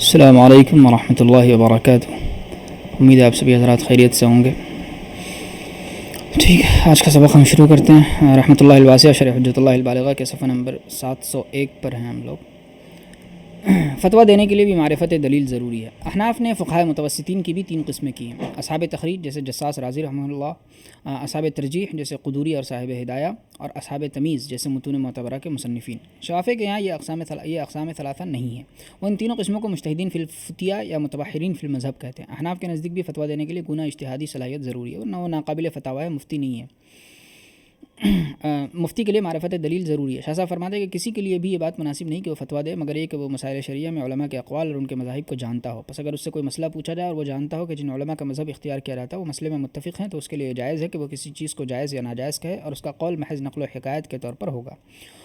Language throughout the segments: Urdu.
السلام علیکم ورحمۃ اللہ وبرکاتہ۔ امید ہے آپ سبھی حضرات خیریت سے ہوں گے۔ ٹھیک ہے، آج کا سبق ہم شروع کرتے ہیں۔ رحمۃ اللہ الواسعہ شرح حجۃ اللہ البالغہ کے صفحہ نمبر 701 پر ہیں ہم لوگ۔ فتویٰ دینے کے لیے بھی معرفت دلیل ضروری ہے۔ احناف نے فقہائے متوسطین کی بھی 3 قسمیں کی ہیں: اصحاب تخریج جیسے جساس رازی رحمہ اللہ، اصحاب ترجیح جیسے قدوری اور صاحب ہدایہ، اور اصحاب تمیز جیسے متون معتبرہ کے مصنفین۔ شافعی کے یہاں یہ اقسام ثلاثہ نہیں ہیں۔ وہ ان تینوں قسموں کو مجتہدین فی الفتیہ یا متبحرین فی المذہب کہتے ہیں۔ احناف کے نزدیک بھی فتویٰ دینے کے لیے گناہ اجتہادی صلاحیت ضروری ہے، ورنہ وہ ناقابل فتاوی ہے، مفتی نہیں ہے۔ مفتی کے لیے معرفت دلیل ضروری ہے۔ شاہ صاحب فرماتے ہیں کہ کسی کے لیے بھی یہ بات مناسب نہیں کہ وہ فتویٰ دے مگر یہ کہ وہ مسائل شرعیہ میں علماء کے اقوال اور ان کے مذاہب کو جانتا ہو۔ پس اگر اس سے کوئی مسئلہ پوچھا جائے اور وہ جانتا ہو کہ جن علماء کا مذہب اختیار کیا جاتا ہے وہ مسئلے میں متفق ہیں، تو اس کے لیے جائز ہے کہ وہ کسی چیز کو جائز یا ناجائز کہے، اور اس کا قول محض نقل و حکایت کے طور پر ہوگا۔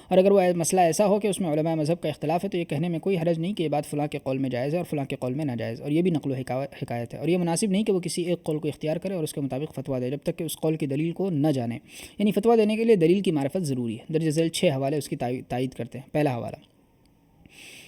اور اگر وہ مسئلہ ایسا ہو کہ اس میں علماء مذہب کا اختلاف ہے تو یہ کہنے میں کوئی حرج نہیں کہ یہ بات فلاں کے قول میں جائز ہے اور فلاں کے قول میں ناجائز، اور یہ بھی نقل و حکایت ہے۔ اور یہ مناسب نہیں کہ وہ کسی ایک قول کو اختیار کرے اور اس کے مطابق فتویٰ دے جب تک کہ اس قول کی دلیل کو نہ جانے۔ یعنی فتویٰ دینے کے لیے دلیل کی معرفت ضروری ہے۔ درج ذیل 6 حوالے اس کی تائید کرتے ہیں۔ پہلا حوالہ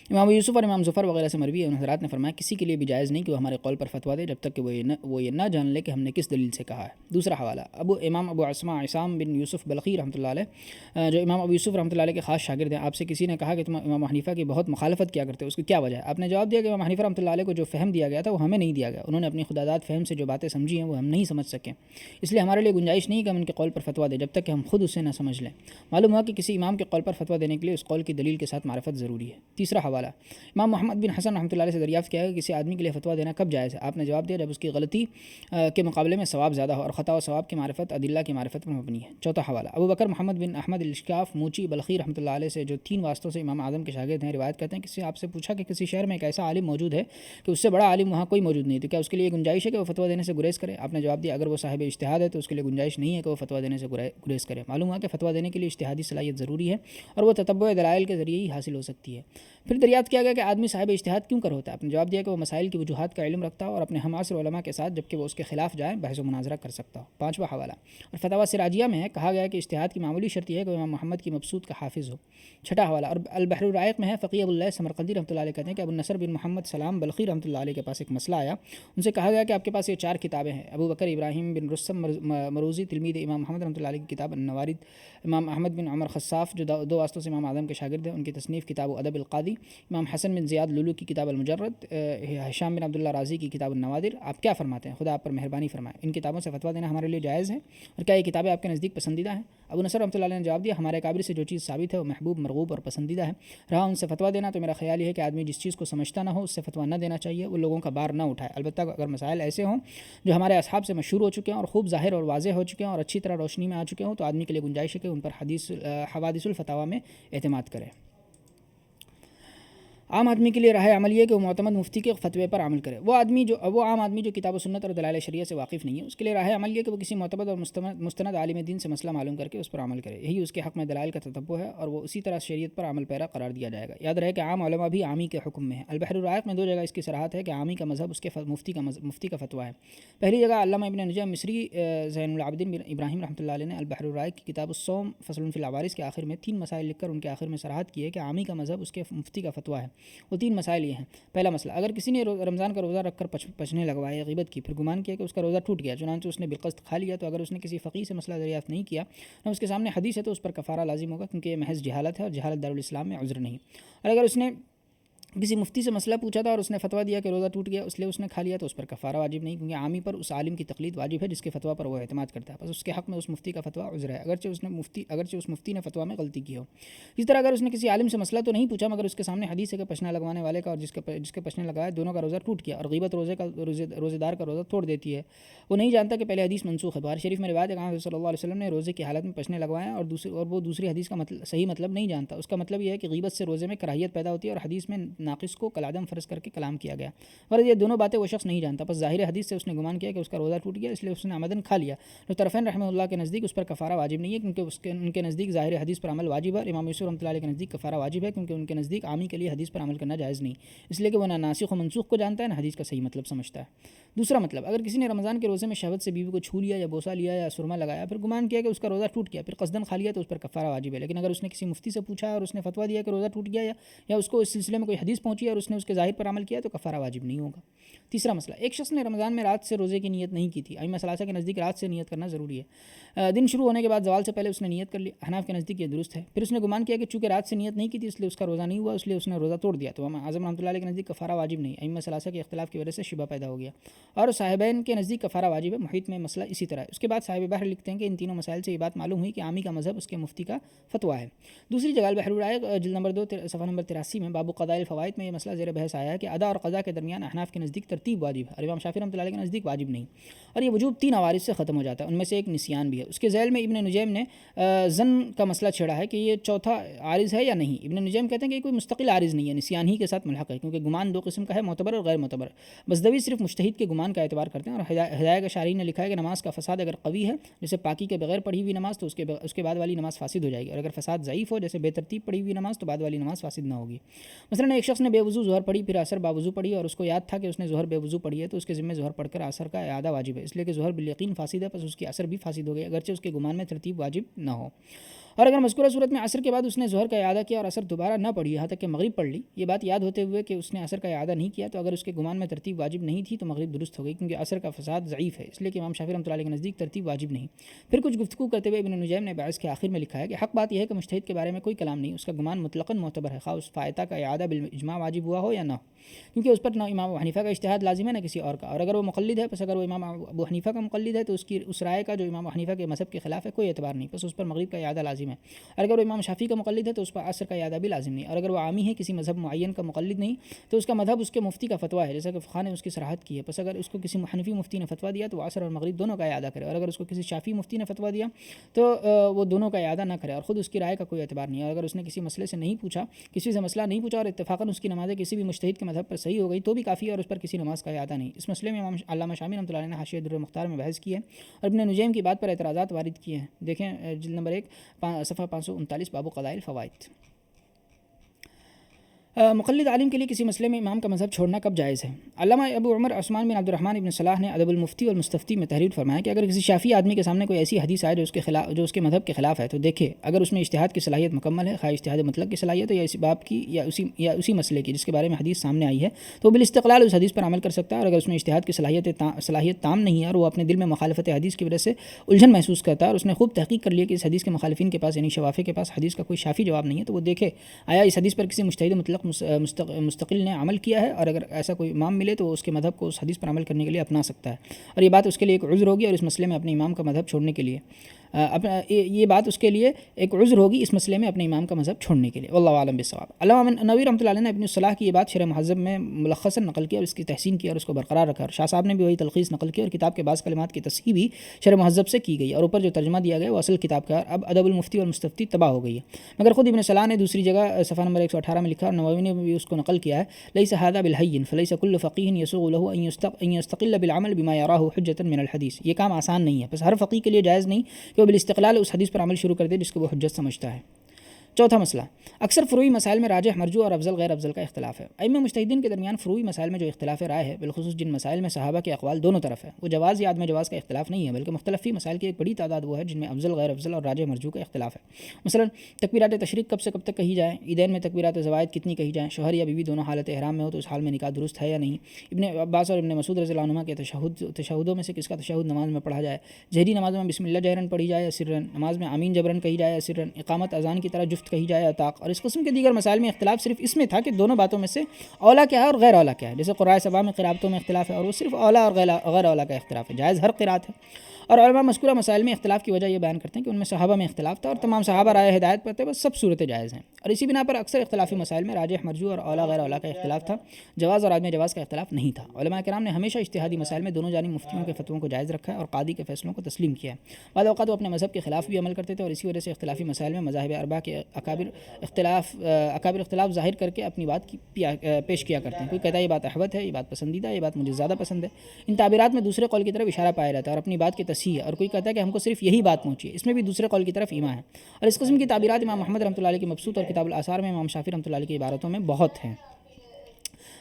امام ابو یوسف اور امام ظفر وغیرہ سے مروی ہے، ان حضرات نے فرمایا کسی کے لیے بھی جائز نہیں کہ وہ ہمارے قول پر فتویٰ دے جب تک کہ وہ یہ نہ جان لے کہ ہم نے کس دلیل سے کہا ہے۔ دوسرا حوالہ امام ابو عصام بن یوسف بلخی رحمۃ اللہ علیہ، جو امام ابو یوسف رحمۃ اللہ علیہ کے خاص شاگرد ہیں، آپ سے کسی نے کہا کہ تم امام حنیفہ کی بہت مخالفت کیا کرتے ہو، اس کی کیا وجہ ہے؟ آپ نے جواب دیا کہ امام حنیفہ رحمۃ اللہ علیہ کو جو فہم دیا گیا تھا وہ ہمیں نہیں دیا گیا، انہوں نے اپنی خداداد فہم سے جو باتیں سمجھی ہیں وہ ہم نہیں سمجھ سکے، اس لیے ہمارے لیے گنجائش نہیں کہ ہم ان کے قول پر فتویٰ دیں جب تک کہ ہم خود اسے نہ سمجھ لیں۔ معلوم ہوا کہ کسی امام کے قول پر فتویٰ دینے کے لیے اس قول کی دلیل کے ساتھ معرفت ضروری ہے۔ تیسرا حوالہ امام محمد بن حسن رحمۃ اللہ علیہ سے دریافت کیا ہے کہ کسی آدمی کے لیے فتویٰ دینا کب جائز ہے؟ آپ نے جواب دیا جب اس کی غلطی کے مقابلے میں ثواب زیادہ ہو اور خطا و ثواب کی معرفت ادلہ کی معرفت پر مبنی ہے۔ چوتھا حوالہ ابو بکر محمد بن احمد الاشکاف موچی بلخی رحمۃ اللہ علیہ سے، جو 3 واسطوں سے امام اعظم کے شاگرد ہیں، روایت کرتے ہیں کسی آپ سے پوچھا کہ کسی شہر میں ایک ایسا عالم موجود ہے کہ اس سے بڑا عالم وہاں کوئی موجود نہیں، تو کیا اس کے لیے گنجائش ہے کہ وہ فتویٰ دینے سے گریز کرے؟ آپ نے جواب دیا اگر وہ صاحب اجتہاد ہے تو اس کے لیے گنجائش نہیں ہے کہ وہ فتویٰ دینے سے گریز کرے۔ معلوم ہوا کہ فتویٰ دینے کے لیے اجتہادی صلاحیت ضروری ہے اور وہ تتبع دلائل کے ذریعے ہی حاصل ہو سکتی ہے۔ پھر دریافت کیا گیا کہ آدمی صاحب اجتہاد کیوں کر ہوتا ہے؟ آپ نے جواب دیا کہ وہ مسائل کی وجوہات کا علم رکھتا ہو اور اپنے ہم عصر علماء کے ساتھ جبکہ وہ اس کے خلاف جائیں بحث و مناظرہ کر سکتا ہو۔ پانچواں حوالہ اور فتاویٰ سراجیہ میں ہے، کہا گیا ہے کہ اجتہاد کی معمولی شرط یہ ہے کہ امام محمد کی مبسوط کا حافظ ہو۔ چھٹا حوالہ اور البحر الرائق میں ہے، فقیہ ابو اللہ سمرقندی رحمۃ اللہ علیہ کہتے ہیں کہ ابو النصر بن محمد سلام بلخی رحمۃ اللہ علیہ کے پاس ایک مسئلہ آیا، ان سے کہا گیا کہ آپ کے پاس یہ 4 کتابیں ہیں: ابو بکر ابراہیم بن رستم مروزی تلمید امام محمد رحمۃ اللہ علیہ کی کتاب النوارد، امام احمد بن عمر خصاف جو 2 واسطوں سے امام اعظم کے شاگرد ہیں، ان کی تصنیف کتاب ادب القاضی، امام حسن بن زیاد لولو کی کتاب المجرد، ہشام بن عبداللہ رازی کی کتاب النوادر۔ آپ کیا فرماتے ہیں؟ خدا آپ پر مہربانی فرمائے، ان کتابوں سے فتویٰ دینا ہمارے لیے جائز ہے اور کیا یہ کتابیں آپ کے نزدیک پسندیدہ ہیں؟ ابو نصر رحمۃ اللہ علیہ نے جواب دیا ہمارے اکابر سے جو چیز ثابت ہے وہ محبوب، مرغوب اور پسندیدہ ہے، رہا ان سے فتویٰ دینا تو میرا خیال یہ ہے کہ آدمی جس چیز کو سمجھتا نہ ہو اس سے فتویٰ نہ دینا چاہیے، وہ لوگوں کا بار نہ اٹھائے، البتہ اگر مسائل ایسے ہوں جو ہمارے اصحاب سے مشہور ہو چکے ہیں اور خوب ظاہر اور واضح ہو چکے ہیں اور اچھی طرح روشنی میں آ چکے ہوں تو آدمی کے لیے گنجائش ہے کہ ان پر حوادث الفتاویٰ میں اعتماد کرے۔ عام آدمی کے لیے راہ عمل یہ ہے کہ وہ معتمد مفتی کے فتوے پر عمل کرے۔ وہ عام آدمی جو کتاب و سنت اور دلائل شریعہ سے واقف نہیں ہے، اس کے لیے راہ عمل یہ کہ وہ کسی معتمد اور مستند عالم دین سے مسئلہ معلوم کر کے اس پر عمل کرے، یہی اس کے حق میں دلائل کا تتبع ہے اور وہ اسی طرح شریعت پر عمل پیرا قرار دیا جائے گا۔ یاد رہے کہ عام علماء بھی عامی کے حکم میں ہیں۔ البحر الرائق میں 2 جگہ اس کی صراحت ہے کہ عامی کا مذہب اس کے مفتی کا فتویٰ ہے۔ پہلی جگہ علامہ ابن نجم مصری زین العابدین بن ابراہیم رحمۃ اللہ علیہ نے البحر الرائق کی کتاب الصوم فصل فی العوارض کے آخر میں 3 مسائل لکھ کر ان کے آخر میں صراحت کی ہے کہ عامی کا مذہب اس کے مفتی کا فتویٰ ہے۔ وہ 3 مسائل یہ ہیں: پہلا مسئلہ، اگر کسی نے رمضان کا روزہ رکھ کر پچنے لگوائے یا غیبت کی، پھر گمان کیا کہ اس کا روزہ ٹوٹ گیا، چنانچہ اس نے بالقصد کھا لیا، تو اگر اس نے کسی فقیہ سے مسئلہ دریافت نہیں کیا، نہ اس کے سامنے حدیث ہے، تو اس پر کفارہ لازم ہوگا کیونکہ یہ محض جہالت ہے اور جہالت دارالاسلام میں عذر نہیں۔ اور اگر اس نے کسی مفتی سے مسئلہ پوچھا تھا اور اس نے فتویٰ دیا کہ روزہ ٹوٹ گیا اس لیے اس نے کھا لیا، تو اس پر کفارہ واجب نہیں، کیونکہ عامی پر اس عالم کی تقلید واجب ہے جس کے فتویٰ پر وہ اعتماد کرتا ہے، بس اس کے حق میں اس مفتی کا فتویٰ عذر ہے اگرچہ اس مفتی نے فتویٰ میں غلطی کی ہو۔ اسی طرح اگر اس نے کسی عالم سے مسئلہ تو نہیں پوچھا مگر اس کے سامنے حدیث ہے کہ پچنا لگوانے والے کا اور جس کے پچنے لگایا دونوں کا روزہ ٹوٹ گیا، اور غیبت روزے دار کا روزہ توڑ دیتی ہے، وہ نہیں جانتا کہ پہلے حدیث منسوخ ہے۔ بخاری شریف میں روایت ہے کہ صلی اللہ علیہ وسلم نے روزے کی حالت میں پچنے لگوائے اور وہ دوسری حدیث کا صحیح مطلب نہیں جانتا، اس کا مطلب یہ ہے کہ غیبت سے روزے میں کراہیت پیدا ہوتی ہے اور حدیث میں ناقص کو کالعدم فرض کر کے کلام کیا گیا، اور یہ دونوں باتیں وہ شخص نہیں جانتا، بس ظاہر حدیث سے اس نے گمان کیا کہ اس کا روزہ ٹوٹ گیا اس لیے اس نے عمدن کھا لیا۔ تو طرفین رحمہ اللہ کے نزدیک اس پر کفارہ واجب نہیں ہے کیونکہ ان کے نزدیک ظاہر حدیث پر عمل واجب ہے، اور امام یوسف رحمۃ اللہ علیہ کے نزدیک کفارہ واجب ہے کیونکہ ان کے نزدیک عامی کے لیے حدیث پر عمل کرنا جائز نہیں، اس لیے کہ وہ نہ ناسخ و منسوخ کو جانتا ہے نہ حدیث کا صحیح مطلب سمجھتا ہے۔ دوسرا مطلب، اگر کسی نے رمضان کے روزے میں شہوت سے بیوی کو چھو لیا یا بوسہ لیا یا سرما لگایا، پھر گمان کیا کہ اس کا روزہ ٹوٹ گیا، پھر قصدن کھا لیا، تو اس پر کفارہ واجب ہے، لیکن اگر اس نے کسی مفتی سے پوچھا اور اس نے فتویٰ دیا کہ روزہ ٹوٹ گیا یا اس کو اس سلسلے میں کوئی حدیث پہنچی ہے اور اس نے اس کے ظاہر پر عمل کیا تو کفارہ واجب نہیں ہوگا۔ تیسرا مسئلہ، ایک شخص نے رمضان میں رات سے روزے کی نیت نہیں کی تھی۔ ائمہ ثلاثہ کے نزدیک رات سے نیت کرنا ضروری ہے۔ دن شروع ہونے کے بعد زوال سے پہلے اس نے نیت کر لی، حناف کے نزدیک یہ درست ہے۔ پھر اس نے گمان کیا کہ چونکہ رات سے نیت نہیں کی تھی اس لیے اس کا روزہ نہیں ہوا، اس لیے اس نے روزہ توڑ دیا، تو امام اعظم رحمۃ اللہ علیہ کے نزدیک کفارہ واجب نہیں۔ ائمہ ثلاثہ کے اختلاف کی وجہ سے شبہ پیدا ہو گیا، اور صاحبین کے نزدیک کفارہ واجب ہے۔ محیط میں مسئلہ اسی طرح ہے۔ اس کے بعد صاحب بحر لکھتے ہیں کہ ان تینوں مسائل سے یہ بات معلوم ہوئی کہ عامی کا مذہب اس کے مفتی کا فتویٰ ہے۔ دوسری جگہ البحر الرائق جلد نمبر 2 صفحہ نمبر 83 میں باب قضاء الفوائد میں یہ مسئلہ زیر بحث آیا ہے کہ ادا اور قضا کے درمیان احناف کے نزدیک ترتیب واجب ہے اور امام شافعی رحمۃ اللہ علیہ کے نزدیک واجب نہیں، اور یہ وجوب 3 عوارض سے ختم ہو جاتا ہے، ان میں سے ایک نسیان بھی ہے۔ اس کے ذیل میں ابن نجیم نے ظن کا مسئلہ چھیڑا ہے کہ یہ چوتھا عارض ہے یا نہیں۔ ابن نجیم کہتے ہیں کہ یہ کوئی مستقل عارض نہیں ہے، نسیان ہی کے ساتھ ملحق ہے، کیونکہ گمان 2 قسم کا ہے، معتبر اور غیر معتبر۔ بزدوی صرف مجتہد کے گمان کا اعتبار کرتے ہیں، اور ہدایہ شارحین نے لکھا ہے کہ نماز کا فساد اگر قوی ہے جیسے پاکی کے بغیر پڑھی ہوئی نماز تو اس کے بعد والی نماز فاسد ہو جائے گی، اور اگر فساد ضعیف ہو جیسے بے ترتیب پڑھی ہوئی نماز تو بعد والی نماز فاسد نہ ہوگی۔ مثلا ایک شخص نے بے وضو ظہر پڑھی، پھر عصر باوضو پڑھی، اور اس کو یاد تھا کہ اس نے ظہر بے وضو پڑھی ہے، تو اس کے ذمہ ظہر پڑھ کر عصر کا اعادہ واجب ہے، اس لیے کہ ظہر بالیقین فاسد ہے، پس اس کی عصر بھی فاسد ہو گئی اگرچہ اس کے گمان میں ترتیب واجب نہ ہو۔ اور اگر مذکورہ صورت میں عصر کے بعد اس نے ظہر کا اعادہ کیا اور عصر دوبارہ نہ پڑھی یہاں تک کہ مغرب پڑھ لی، یہ بات یاد ہوتے ہوئے کہ اس نے عصر کا اعادہ نہیں کیا، تو اگر اس کے گمان میں ترتیب واجب نہیں تھی تو مغرب درست ہو گئی، کیونکہ عصر کا فساد ضعیف ہے، اس لیے کہ امام شافعی رحمۃ اللہ علیہ کے نزدیک ترتیب واجب نہیں۔ پھر کچھ گفتگو کرتے ہوئے ابن نجیم نے باعث کے آخر میں لکھا ہے کہ حق بات یہ ہے کہ مجتہد کے بارے میں کوئی کلام نہیں، اس کا گمان مطلقاً معتبر ہے، خواہ اس فائتہ کا اعادہ بالاجماع واجب ہوا ہو یا نہ ہو، کیونکہ اس پر نہ امام ابو حنیفہ کا اجتہاد لازم ہے نہ کسی اور کا، اور اگر وہ مقلد ہے پس اگر وہ امام ابو حنیفہ کا مقلد ہے تو اس رائے کا جو امام ابو حنیفہ کے مذہب کے خلاف ہے کوئی اعتبار نہیں، پس اس پر مغرب کا اعادہ لازم ہے، اور اگر وہ امام شافعی کا مقلد ہے تو اس پر عصر کا اعادہ بھی لازم نہیں، اور اگر وہ عامی ہے کسی مذہب معین کا مقلد نہیں تو اس کا مذہب اس کے مفتی کا فتویٰ ہے، جیسا کہ فقہ نے اس کی صراحت کی ہے، پس اگر اس کو کسی حنفی مفتی نے فتویٰ دیا تو عصر اور مغرب دونوں کا اعادہ کرے، اور اگر اس کو کسی شافعی مفتی نے فتویٰ دیا تو وہ دونوں کا اعادہ نہ کرے، اور خود اس کی رائے کا کوئی اعتبار نہیں ہے، اور اگر اس نے کسی مسئلے سے نہیں پوچھا، کسی سے مسئلہ نہیں پوچھا اور اتفاقاً اس کی نماز کسی بھی مجتہد کے مذہب پر صحیح ہو گئی تو بھی کافی ہے اور اس پر کسی نماز کا اعادہ نہیں۔ اس مسئلے میں امام علامہ شامی رحمۃ اللہ علیہ نے حاشیہ در مختار میں بحث کی ہے اور ابن نجیم کی بات پر اعتراضات وارد کیے ہیں، دیکھیں جلد نمبر 1 صفحہ 539 باب قضاء الفوائد۔ مقلد عالم کے لیے کسی مسئلے میں امام کا مذہب چھوڑنا کب جائز ہے؟ علامہ ابو عمر عثمان بن عبد الرحمن بن صلاح نے ادب المفتی والمستفتی میں تحریر فرمایا کہ اگر کسی شافعی آدمی کے سامنے کوئی ایسی حدیث آئے جو اس کے مذہب کے خلاف ہے تو دیکھے اگر اس میں اجتہاد کی صلاحیت مکمل ہے، خواہ اجتہاد مطلق کی صلاحیت یا اسی باب کی یا اسی مسئلے کی جس کے بارے میں حدیث سامنے آئی ہے تو بالاستقلال اس حدیث پر عمل کر سکتا ہے، اور اگر اس میں اجتہاد کی صلاحیت تام نہیں ہے اور وہ اپنے دل میں مخالفت حدیث کی وجہ سے الجھن محسوس کرتا ہے اور اس نے خوب تحقیق کر لیا کہ اس حدیث کے مخالفین کے پاس یعنی شوافع کے پاس حدیث کا کوئی شافی جواب نہیں ہے، تو وہ دیکھے آیا اس حدیث پر کسی مجتہد مطلق مستقل نے عمل کیا ہے، اور اگر ایسا کوئی امام ملے تو اس کے مذہب کو اس حدیث پر عمل کرنے کے لیے اپنا سکتا ہے، اور یہ بات اس کے لیے ایک عذر ہوگی اور اس مسئلے میں اپنے امام کا مذہب چھوڑنے کے لیے یہ بات اس کے لیے ایک عذر ہوگی اس مسئلے میں اپنے امام کا مذہب چھوڑنے کے لیے، واللہ اعلم بالصواب۔ علامہ نووی رحمۃ اللہ علیہ نے ابن الصلاح کی یہ بات شرح مہذب میں ملخصاً نقل کی اور اس کی تحسین کی اور اس کو برقرار رکھا، اور شاہ صاحب نے بھی وہی تلخیص نقل کی اور کتاب کے بعض کلمات کی تصحیح بھی شرح مہذب سے کی گئی، اور اوپر جو ترجمہ دیا گیا وہ اصل کتاب کا، اب ادب المفتی والمستفتی تباہ ہو گئی ہے، مگر خود ابن صلاح نے دوسری جگہ صفحہ نمبر 118 میں لکھا اور نووی نے بھی اس کو نقل کیا ہے، لیس ھذا بالہین فلیس کل فقیہ یسوغ له ان یستقل بالعمل بما یراہ حجۃ من الحدیث، یہ کام آسان نہیں ہے، بس ہر فقیہ کے لیے جائز نہیں کہ وہ بالاستقلال اس حدیث پر عمل شروع کر دے جس کو وہ حجت سمجھتا ہے۔ چوتھا مسئلہ، اکثر فروعی مسائل میں راجح مرجوح اور افضل غیر افضل کا اختلاف ہے۔ ائمہ مجتہدین کے درمیان فروعی مسائل میں جو اختلاف رائے ہے، بالخصوص جن مسائل میں صحابہ کے اقوال دونوں طرف ہے، وہ جواز یا عدم جواز کا اختلاف نہیں ہے، بلکہ مختلف فی مسائل کی ایک بڑی تعداد وہ ہے جن میں افضل غیر افضل اور راجح مرجوح کا اختلاف ہے۔ مثلا تکبیرات تشریق کب سے کب تک کہی جائیں، عیدین میں تکبیرات زوائد کتنی کہی جائیں، شوہر یا بیوی دونوں حالت احرام میں ہو تو اس حال میں نکاح درست ہے یا نہیں، ابن عباس اور ابن مسعود رضی اللہ عنہما کے تشہدوں میں سے کس کا تشہد نماز میں پڑھا جائے، جہری نمازوں میں بسم اللہ جہرن پڑھی جائے یا سرن، نماز میں آمین جبرن کہی جائے یا سرن، اقامت اذان کی طرح جفت کہی جائے یا طاق، اور اس قسم کے دیگر مسائل میں اختلاف صرف اس میں تھا کہ دونوں باتوں میں سے اولا کیا ہے اور غیر اولا کیا ہے، جیسے قرآن سبا میں قرابتوں میں اختلاف ہے اور وہ صرف اولا اور غیر اولا کا اختلاف ہے، جائز ہر قرات ہے، اور علماء مذکورہ مسائل میں اختلاف کی وجہ یہ بیان کرتے ہیں کہ ان میں صحابہ میں اختلاف تھا اور تمام صحابہ رائے ہدایت پر تھے، بس سب صورتیں جائز ہیں، اور اسی بنا پر اکثر اختلافی مسائل میں راجح مرجوح اور اولا غیر اولا کا اختلاف تھا، جواز اور عدم جواز کا اختلاف نہیں تھا۔ علماء کرام نے ہمیشہ اجتہادی مسائل میں دونوں جانب مفتیوں کے فتووں کو جائز رکھا ہے اور قاضی کے فیصلوں کو تسلیم کیا ہے، بعض اوقات وہ اپنے مذہب کے خلاف بھی عمل کرتے تھے اور اسی وجہ سے اختلافی مسائل میں مذاہب اربعہ کے اکابر اختلاف ظاہر کر کے اپنی بات پیش کیا کرتے ہیں، کوئی کہتا ہے یہ بات احوط ہے، یہ بات پسندیدہ ہے، یہ بات مجھے زیادہ پسند ہے، ان تعبیرات میں دوسرے قول کی طرف اشارہ پایا جاتا ہے اور اپنی بات کی تصحیح ہے، اور کوئی کہتا ہے کہ ہم کو صرف یہی بات پہنچی ہے، اس میں بھی دوسرے قول کی طرف ایما ہے، اور اس قسم کی تعبیرات امام محمد رحمۃ اللہ علیہ کی مبسوط اور کتاب الآثار میں امام شافعی رحمۃ اللہ علیہ کی عبارتوں میں بہت ہیں۔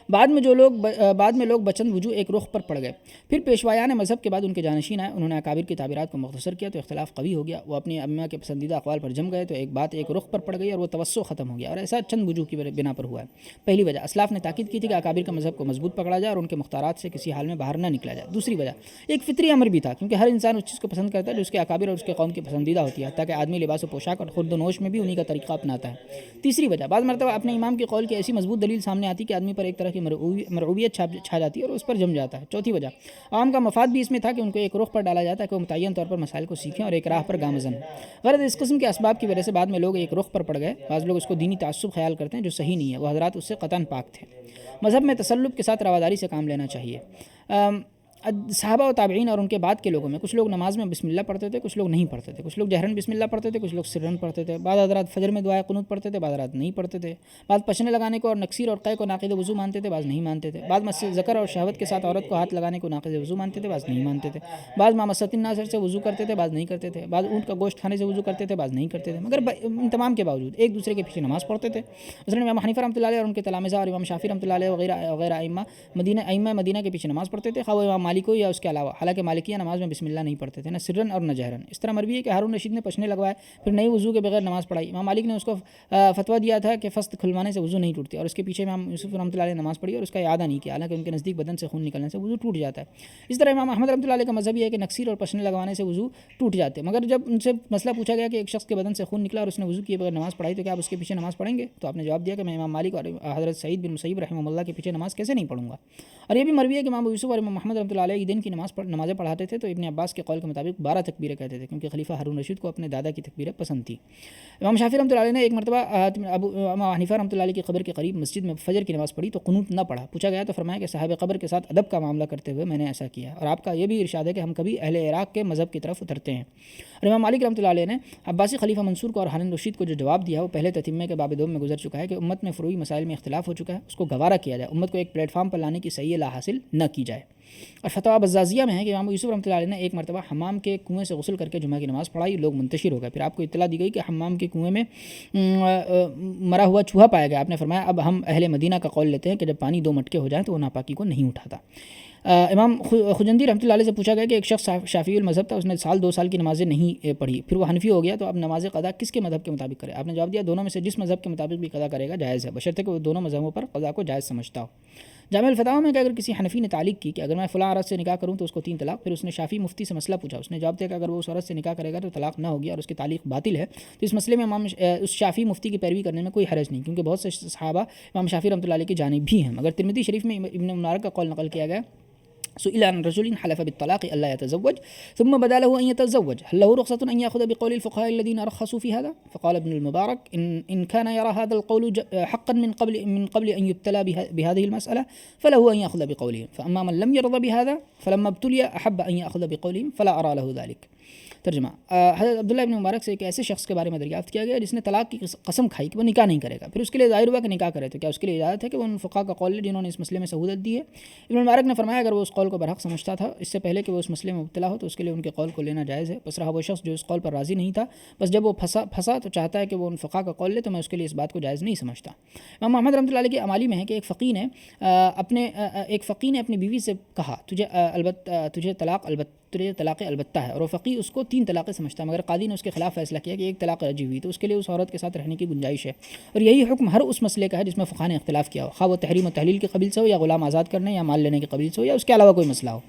بعد میں لوگ بچند وجوہ ایک رخ پر پڑ گئے. پھر پیشوایان مذہب کے بعد ان کے جانشین آئے, انہوں نے اکابر کی تعبیرات کو مختصر کیا تو اختلاف قوی ہو گیا. وہ اپنی ائمہ کے پسندیدہ اقوال پر جم گئے تو ایک بات ایک رخ پر پڑ گئی اور وہ توسع ختم ہو گیا, اور ایسا چند وجوہ کی بنا پر ہوا ہے. پہلی وجہ, اسلاف نے تاکید کی تھی کہ اکابر کا مذہب کو مضبوط پکڑا جائے اور ان کے مختارات سے کسی حال میں باہر نہ نکلا جائے. دوسری وجہ ایک فطری امر بھی تھا, کیونکہ ہر انسان اس چیز کو پسند کرتا ہے جو اس کے اکابر اور اس کے قوم کی پسندیدہ ہوتی ہے, تاکہ آدمی لباس و پوشاک اور خورد و نوش میں بھی انہی کا طریقہ اپناتا ہے. تیسری وجہ, بعض مرتبہ اپنے امام کے قول کی ایسی مضبوط دلیل سامنے آتی کہ آدمی پر ایک طرح کی مرعوبیت چھا جاتی ہے اور اس پر جم جاتا ہے. چوتھی وجہ, عوام کا مفاد بھی اس میں تھا کہ ان کو ایک رخ پر ڈالا جاتا ہے کہ وہ متعین طور پر مسائل کو سیکھیں اور ایک راہ پر گامزن ہوں. غرض اس قسم کے اسباب کی وجہ سے بعد میں لوگ ایک رخ پر پڑ گئے. بعض لوگ اس کو دینی تعصب خیال کرتے ہیں جو صحیح نہیں ہے, وہ حضرات اس سے قطعاً پاک تھے. مذہب میں تسلب کے ساتھ رواداری سے کام لینا چاہیے. صحابہ و تابعین اور ان کے بعد کے لوگوں میں کچھ لوگ نماز میں بسم اللہ پڑھتے تھے, کچھ لوگ نہیں پڑھتے تھے. کچھ لوگ جہرن بسم اللہ پڑھتے تھے, کچھ لوگ سرن پڑھتے تھے. بعض حضرات فجر میں دعائے قنوت پڑھتے تھے, بعض حضرات نہیں پڑھتے تھے. بعض پشنے لگانے کو اور نکسیر اور قے کو ناقض وضو مانتے تھے, بعض نہیں مانتے تھے. بعض مس ذکر اور شہوت کے ساتھ عورت کو ہاتھ لگانے کو ناقض وضو مانتے تھے, بعض نہیں مانتے تھے. بعض مامست الناصر سے وضو کرتے تھے, بعض نہیں کرتے تھے. بعض اونٹ کا گوشت کھانے سے وضو کرتے تھے, بعض نہیں کرتے تھے. مگر ان تمام کے باوجود ایک دوسرے کے پیچھے نماز پڑھتے تھے. مثلا امام حنیفہ رحمۃ اللہ علیہ اور ان کے تلامذہ اور امام شافعی رحمۃ اللہ علیہ وغیرہ ائمہ مدینہ کے پیچھے نماز پڑھتے تھے, خواہ امام مالک ہو یا اس کے علاوہ. حالانکہ مالکیہ نماز میں بسم اللہ نہیں پڑھتے تھے, نہ سرن اور نہ جہرن. اس طرح مروی ہے کہ ہارون رشید نے پشنے لگوائے, پھر نئی وضو کے بغیر نماز پڑھائی. امام مالک نے اس کو فتویٰ دیا تھا کہ فست کھلوانے سے وضو نہیں ٹوٹتی, اور اس کے پیچھے امام یوسف رحمۃ اللہ علیہ نے نماز پڑھی اور اس کا اعادہ نہیں کیا, حالانکہ ان کے نزدیک بدن سے خون نکلنے سے وضو ٹوٹ جاتا ہے. اس طرح امام احمد رحمۃ اللہ علیہ کا مذہب یہ ہے کہ نکسیر اور پشنے لگوانے سے وضو ٹوٹ جاتے. مگر جب ان سے مسئلہ پوچھا گیا کہ ایک شخص کے بدن سے خون نکلا اور اس نے وضو کیے بغیر نماز پڑھائی تو کیا آپ اس کے پیچھے نماز پڑھیں گے؟ تو آپ نے جواب دیا کہ میں امام مالک اور حضرت سعید بن مسیب رحمہ اللہ کے پیچھے نماز کیسے نہیں پڑھوں گا. اور یہ بھی مروی ہے کہ امام یوسف اور امام محمد رحمۃ اللہ علیہ دن کی نمازیں پڑھاتے تھے تو ابن عباس کے قول کے مطابق 12 تکبیریں کہتے تھے, کیونکہ خلیفہ ہارون رشید کو اپنے دادا کی تکبیریں پسند تھی. امام شافعی رحمۃ اللہ علیہ نے ایک مرتبہ امام حنیفہ رحمۃ اللہ علیہ کی قبر کے قریب مسجد میں فجر کی نماز پڑھی تو قنوت نہ پڑھا. پوچھا گیا تو فرمایا کہ صاحب قبر کے ساتھ ادب کا معاملہ کرتے ہوئے میں نے ایسا کیا. اور آپ کا یہ بھی ارشاد ہے کہ ہم کبھی اہل عراق کے مذہب کی طرف اترتے ہیں. اور امام مالک رحمۃ اللہ علیہ نے عباسی خلیفہ منصور کو اور ہارون رشید کو جو جواب دیا وہ پہلے تتمہ کے باب دوم میں گزر چکا ہے کہ امت میں فروعی مسائل میں اختلاف ہو چکا ہے, اس کو گوارا کیا جائے, امت کو ایک پلیٹ فارم پر لانے کی صحیح لا حاصل نہ کی جائے. اور فتویٰ بزازیہ میں ہے کہ امام یوسف رحمۃ اللہ علیہ نے ایک مرتبہ حمام کے کنویں سے غسل کر کے جمعہ کی نماز پڑھائی, لوگ منتشر ہو گئے. پھر آپ کو اطلاع دی گئی کہ حمام کے کنویں میں مرا ہوا چوہا پایا گیا. آپ نے فرمایا اب ہم اہل مدینہ کا قول لیتے ہیں کہ جب پانی 2 مٹکے ہو جائیں تو وہ ناپاکی کو نہیں اٹھاتا. امام خجندی رحمۃ اللہ علیہ سے پوچھا گیا کہ ایک شخص شافعی المذہب تھا, اس نے 2 سال کی نمازیں نہیں پڑھی, پھر وہ حنفی ہو گیا, تو اب نماز قضا کس کے مذہب کے مطابق کرے؟ آپ نے جواب دیا دونوں میں سے جس مذہب کے مطابق بھی قضا کرے گا جائز ہے, بشرطے کہ وہ دونوں مذہبوں پر قضا کو جائز سمجھتا ہو. جامع الفتاوی میں کہ اگر کسی حنفی نے تعلیق کی کہ اگر میں فلاں عورت سے نکاح کروں تو اس کو 3 طلاق, پھر اس نے شافعی مفتی سے مسئلہ پوچھا, اس نے جواب دیا کہ اگر وہ اس عورت سے نکاح کرے گا تو طلاق نہ ہوگی اور اس کی تعلیق باطل ہے, تو اس مسئلے میں اس شافعی مفتی کی پیروی کرنے میں کوئی حرج نہیں, کیونکہ بہت سے صحابہ امام شافعی رحمۃ اللہ علیہ کی جانب بھی ہیں. مگر ترمذی شریف میں ابن مبارک کا قول نقل کیا گیا سئل عن رجل حلف بالطلاق الا يتزوج ثم بدا له ان يتزوج هل له رخصة ان ياخذ بقول الفقهاء الذين رخصوا في هذا؟ فقال ابن المبارك ان كان يرى هذا القول حقا من قبل ان يبتلى بهذه المسألة فله ان ياخذ بقولهم, فاما من لم يرضى بهذا فلما ابتلي احب ان ياخذ بقولهم فلا ارى له ذلك. ترجمہ, حضرت عبداللہ ابن مبارک سے ایک ایسے شخص کے بارے میں دریافت کیا گیا جس نے طلاق کی قسم کھائی کہ وہ نکاح نہیں کرے گا, پھر اس کے لیے ظاہر ہوا کہ نکاح کرے, تو کیا اس کے لیے اجازت ہے کہ وہ ان فقہاء کا قول لے جنہوں نے اس مسئلے میں سہولت دی ہے؟ ابن مبارک نے فرمایا اگر وہ اس قول کو برحق سمجھتا تھا اس سے پہلے کہ وہ اس مسئلے میں مبتلا ہو تو اس کے لیے ان کے قول کو لینا جائز ہے. بس رہا وہ شخص جو اس قول پر راضی نہیں تھا, بس جب وہ پھنسا تو چاہتا ہے کہ وہ ان فقہاء کا قول لے, تو میں اس کے لیے اس بات کو جائز نہیں سمجھتا. امام محمد رحمۃ اللہ علیہ کے امالی میں ہے کہ ایک فقیہ نے اپنی بیوی سے کہا تجھے طلاق البتہ ہے, اور وہ فقیہ اس کو 3 طلاقیں سمجھتا, مگر قاضی نے اس کے خلاف فیصلہ کیا کہ 1 طلاق رجعی ہوئی تو اس کے لیے اس عورت کے ساتھ رہنے کی گنجائش ہے. اور یہی حکم ہر اس مسئلے کا ہے جس میں فقہاء نے اختلاف کیا ہو, خواہ وہ تحریم و تحلیل کے قبیل سے ہو یا غلام آزاد کرنے یا مال لینے کے قبیل سے ہو یا اس کے علاوہ کوئی مسئلہ ہو.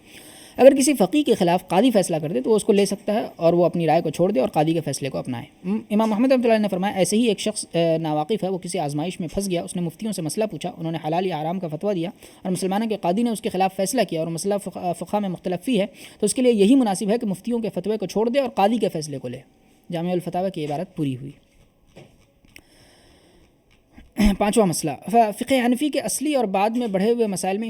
اگر کسی فقیہ کے خلاف قاضی فیصلہ کر دے تو وہ اس کو لے سکتا ہے اور وہ اپنی رائے کو چھوڑ دے اور قاضی کے فیصلے کو اپنائے. امام محمد رحمۃ اللہ نے فرمایا ایسے ہی ایک شخص ناواقف ہے, وہ کسی آزمائش میں پھنس گیا, اس نے مفتیوں سے مسئلہ پوچھا, انہوں نے حلال یا حرام کا فتویٰ دیا اور مسلمانوں کے قاضی نے اس کے خلاف فیصلہ کیا اور مسئلہ فقہ میں مختلف فی ہے, تو اس کے لیے یہی مناسب ہے کہ مفتیوں کے فتوے کو چھوڑ دے اور قاضی کے فیصلے کو لے. جامع الفتاوی کی عبارت پوری ہوئی. 5واں مسئلہ, فقہ حنفی کے اصلی اور بعد میں بڑھائے ہوئے مسائل میں